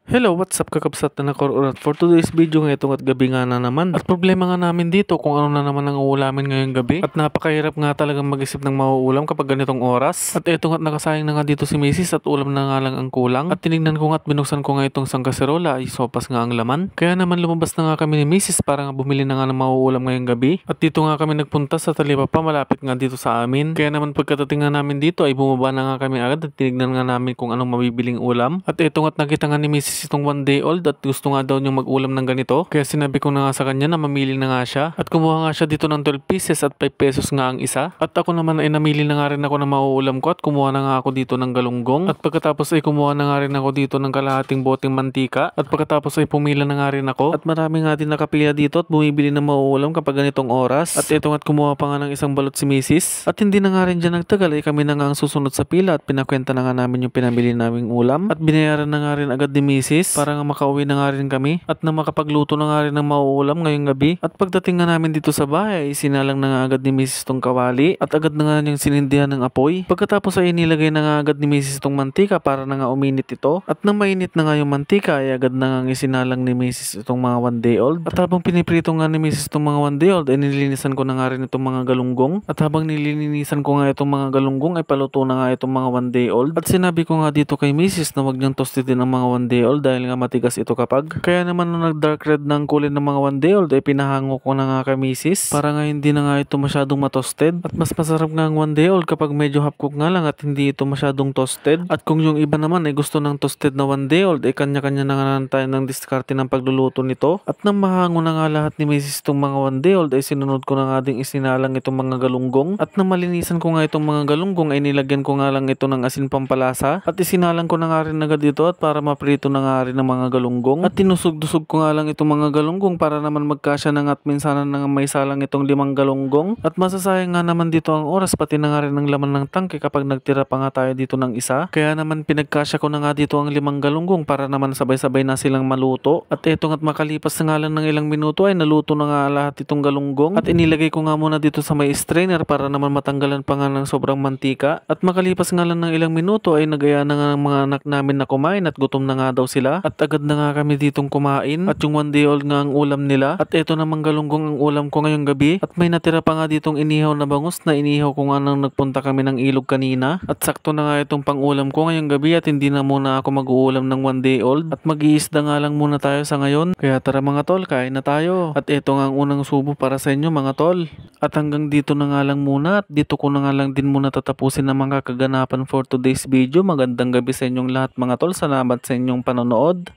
Hello, what's up kakabsat na nakorurat for today's video ngayong at gabi nga na naman. At problema nga namin dito kung ano na naman ang uulamin ngayong gabi. At napakahirap nga talagang mag-isip ng mauulam kapag ganitong oras. At eto nga't nakasayang na nga dito si Mrs. at ulam na nga lang ang kulang. At tinignan ko nga at binuksan ko nga itong sangkaserola ay sopas nga ang laman. Kaya naman lumabas na nga kami ni Mrs. para nga bumili na nga ng mauulam ngayong gabi. At dito nga kami nagpunta sa Talipapa malapit nga dito sa amin. Kaya naman pagkatating nga namin dito ay bumaba na nga kami agad at tinignan nga namin kung anong mabibiling ulam. At eto nga't nakita nga ni Mrs. itong 1 day old at gusto nga daw niyang mag-ulam ng ganito. Kaya sinabi ko na nga sa kanya na mamili na nga siya. At kumuha nga siya dito ng 12 pieces at 5 pesos nga ang isa. At ako naman ay namili na nga rin ako ng mauulam ko at kumuha na nga ako dito ng galunggong. At pagkatapos ay kumuha na nga rin ako dito ng kalahating boteng mantika. At pagkatapos ay pumila na nga rin ako. At marami nga din nakapila dito at bumibili ng mauulam kapag ganitong oras. At ito nga't kumuha pa nga ng isang balot si Mrs. At hindi na nga rin dyan nagtagal ay kami na nga ang susunod sa pila at pinakwenta na nga namin yung pinabili naming ulam. At binayaran na nga rin agad ni Mrs. para nga makauwi na nga rin kami at na makapagluto na nga rin ng mauulam ngayong gabi. At pagdating nga namin dito sa bahay, sinalang na nga agad ni Mrs. tong kawali at agad na nga niyang sinindihan ng apoy. Pagkatapos ay nilagay na nga agad ni Mrs. tong mantika para na nga uminit ito. At nang mainit na nga yung mantika ay agad na nga isinalang ni Mrs. itong mga 1 day old. At habang piniprito nga ni Mrs. itong mga 1 day old ay nilinisan ko na nga rin itong mga galunggong. At habang nililinisan ko nga itong mga galunggong ay paluto na nga itong mga 1 day old. At sinabi ko nga dito kay Mrs. na wag niyang toastin ang mga 1 day old dahil nga matigas ito kapag. Kaya naman nung nag-dark red ng kulay ng mga 1 day old ay pinahango ko na nga kay Mrs. para nga hindi na nga ito masyadong matosted. At mas masarap nga ang 1 day old kapag medyo half cook nga lang at hindi ito masyadong toasted. At kung yung iba naman ay gusto ng toasted na 1 day old ay kanya-kanya na nga tayo ng diskarte ng pagluluto nito. At nang mahango na nga lahat ni Mrs. itong mga 1 day old ay sinunod ko na nga ding isinalang itong mga galunggong. At nang malinisan ko nga itong mga galunggong ay nilagyan ko nga lang ito ng asin pampalasa. At isinalang ko na nga rin agad ito at para maprito na nga rin ang mga galunggong. At tinusog-dusog ko nga lang itong mga galunggong para naman magkasya na nga at minsanan na nga may salang itong 5 galunggong. At masasayang nga naman dito ang oras pati na nga rin ang laman ng tangke kapag nagtira pa nga tayo dito ng isa. Kaya naman pinagkasya ko na nga dito ang 5 galunggong para naman sabay-sabay na silang maluto. At eto nga't makalipas na nga lang ng ilang minuto ay naluto na nga lahat itong galunggong. At inilagay ko nga muna dito sa may strainer para naman matanggalan pa nga ng sobrang mantika. At makalipas nga lang ng ilang minuto ay nagaya na nga ng mga anak namin na kumain at gutom na nga daw sila. At agad na nga kami ditong kumain at yung 1 day old nga ang ulam nila. At eto namang galunggong ang ulam ko ngayong gabi. At may natira pa nga ditong inihaw na bangus na inihaw ko nga nang nagpunta kami ng ilog kanina. At sakto na nga itong pang-ulam ko ngayong gabi at hindi na muna ako mag-uulam ng 1 day old. At mag-iisda nga lang muna tayo sa ngayon. Kaya tara mga tol, kain na tayo. At eto nga ang unang subo para sa inyo mga tol. At hanggang dito na nga lang muna at dito ko na nga lang din muna tatapusin ang mga kaganapan for today's video. Magandang gabi sa inyong lahat mga tol. Salamat sa inyong panonood.